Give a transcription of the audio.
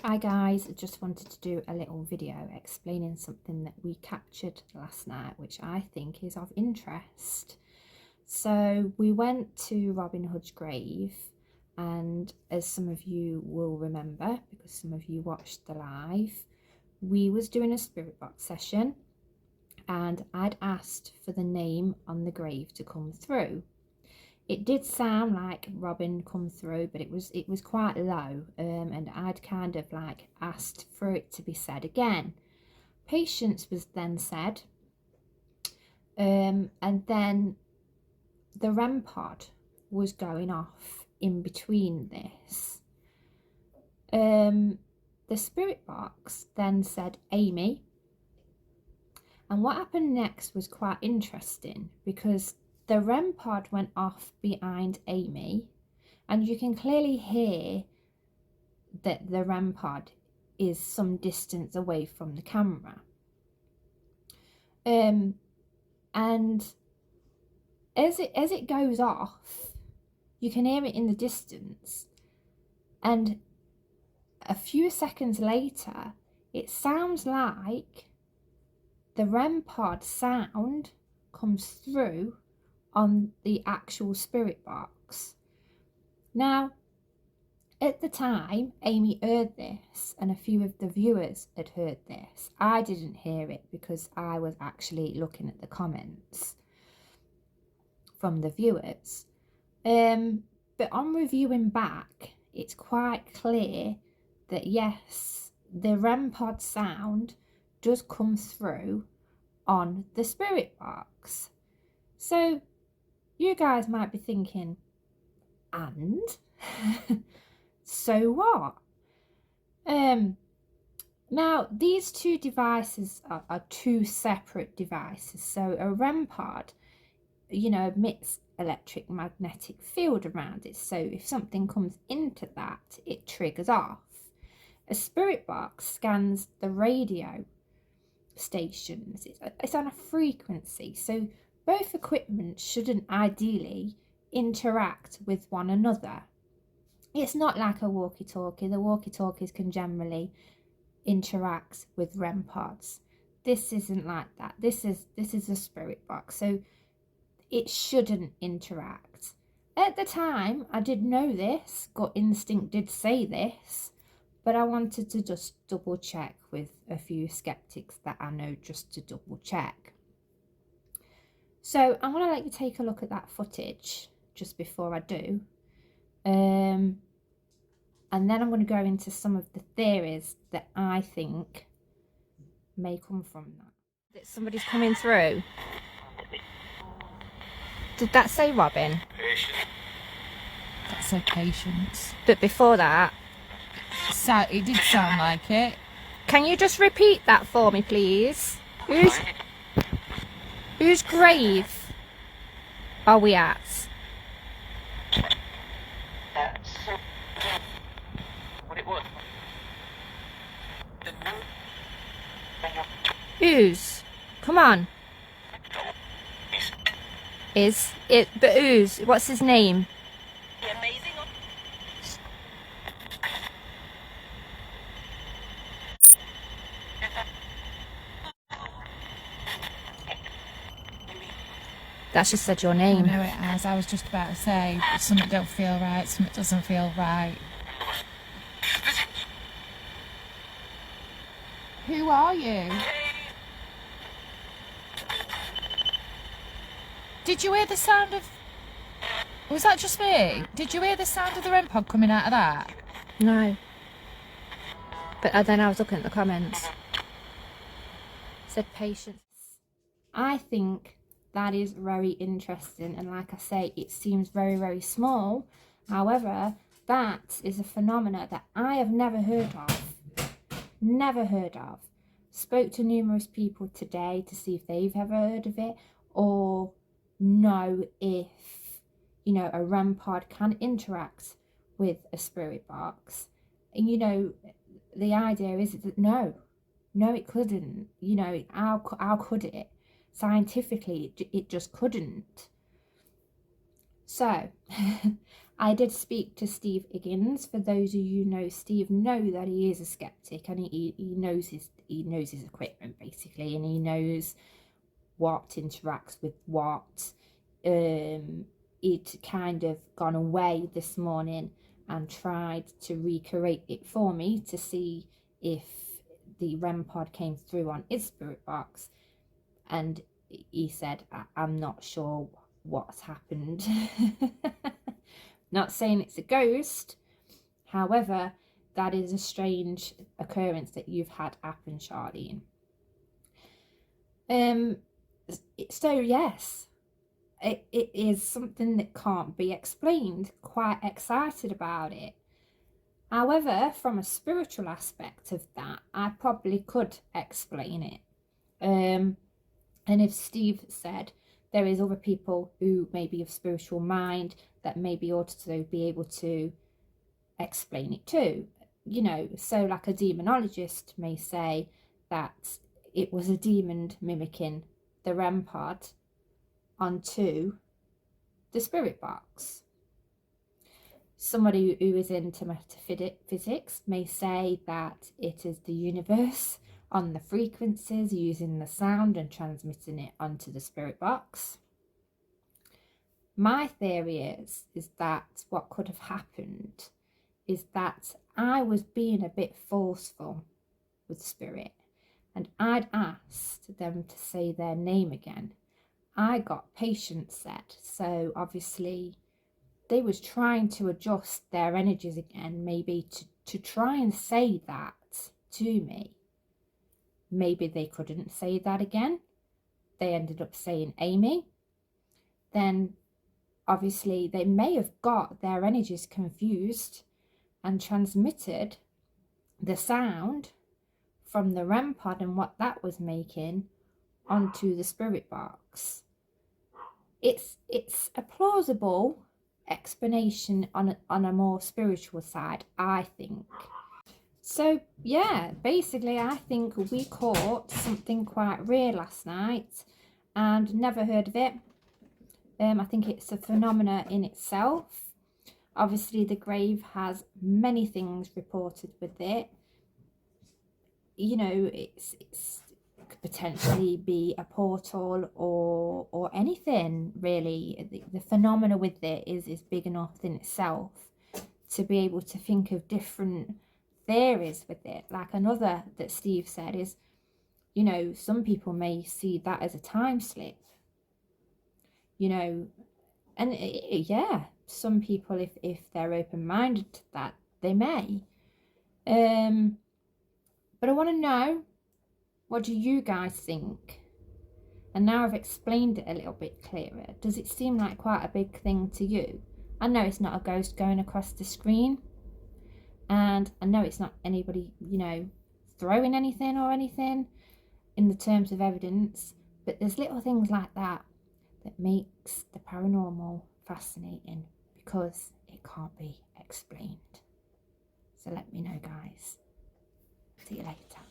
Hi guys, I just wanted to do a little video explaining something that we captured last night, which I think is of interest. So we went to Robin Hood's grave, and as some of you will remember, because some of you watched the live, we was doing a spirit box session and I'd asked for the name on the grave to come through. It did sound like Robin come through, but it was quite low, and I'd kind of like asked for it to be said again. Patience was then said, and then the REM pod was going off in between this. The spirit box then said Aimee, and what happened next was quite interesting because the REM pod went off behind Aimee, and you can clearly hear that the REM pod is some distance away from the camera. And as it goes off, you can hear it in the distance, and a few seconds later, it sounds like the REM pod sound comes through on the actual spirit box. Now, at the time, Aimee heard this, and a few of the viewers had heard this. I didn't hear it because I was actually looking at the comments from the viewers. But on reviewing back, it's quite clear that yes, the REM pod sound does come through on the spirit box. So you guys might be thinking, and so what? Now these two devices are two separate devices. So a REM pod, emits electric-magnetic field around it. So if something comes into that, it triggers off. A spirit box scans the radio stations. It's on a frequency. So both equipment shouldn't ideally interact with one another. It's not like a walkie-talkie. The walkie-talkies can generally interact with REM pods. This isn't like that. This is a spirit box, so it shouldn't interact. At the time, I did know this. Gut instinct did say this, but I wanted to just double check with a few skeptics that I know, just to double check. So I want to let you take a look at that footage just before I do. And then I'm going to go into some of the theories that I think may come from that. That somebody's coming through. Did that say Robin? That said Patience. But before that... It did sound like it. Can you just repeat that for me, please? Whose grave are we at? Whose? Come on. Is it? But whose? What's his name? That's just said your name. I know it has. I was just about to say, something don't feel right, something doesn't feel right. Who are you? Did you hear the sound of... Was that just me? Did you hear the sound of the REM pod coming out of that? No. But then I was looking at the comments. It said Patience. I think that is very interesting, and like I say, it seems very, very small. However, that is a phenomena that I have never heard of. Spoke to numerous people today to see if they've ever heard of it, or know if a REM pod can interact with a spirit box. And the idea is that no, it couldn't. How could it? Scientifically, it just couldn't. So I did speak to Steve Higgins. For those of you who know Steve, know that he is a skeptic, and he knows his equipment basically, and he knows what interacts with what. He'd kind of gone away this morning and tried to recreate it for me to see if the REM pod came through on his spirit box, and he said, I'm not sure what's happened. Not saying it's a ghost, however, that is a strange occurrence that you've had happen, Charlene. So yes, it is something that can't be explained. Quite excited about it. However, from a spiritual aspect of that, I probably could explain it. And if Steve said there is other people who may be of spiritual mind that may be also be able to explain it too, you know, so like a demonologist may say that it was a demon mimicking the REM pod onto the spirit box. Somebody who is into metaphysics may say that it is the universe on the frequencies using the sound and transmitting it onto the spirit box. My theory is that what could have happened is that I was being a bit forceful with spirit, and I'd asked them to say their name again. I got patience set, so obviously they was trying to adjust their energies again, maybe to try and say that to me. Maybe they couldn't say that again. They ended up saying Aimee. Then obviously they may have got their energies confused and transmitted the sound from the REM pod and what that was making onto the spirit box. It's a plausible explanation on a more spiritual side, I think. So yeah, basically I think we caught something quite rare last night and never heard of it. I think it's a phenomena in itself. Obviously the grave has many things reported with it. You know, it's could potentially be a portal or anything really. The phenomena with it is big enough in itself to be able to think of different theories with it. Like another that Steve said is, you know, some people may see that as a time slip, you know, and yeah, some people, if they're open-minded to that, they may. But I want to know, what do you guys think? And now I've explained it a little bit clearer, does it seem like quite a big thing to you? I know it's not a ghost going across the screen, and I know it's not anybody, you know, throwing anything or anything in the terms of evidence, but there's little things like that that makes the paranormal fascinating because it can't be explained. So let me know, guys. See you later.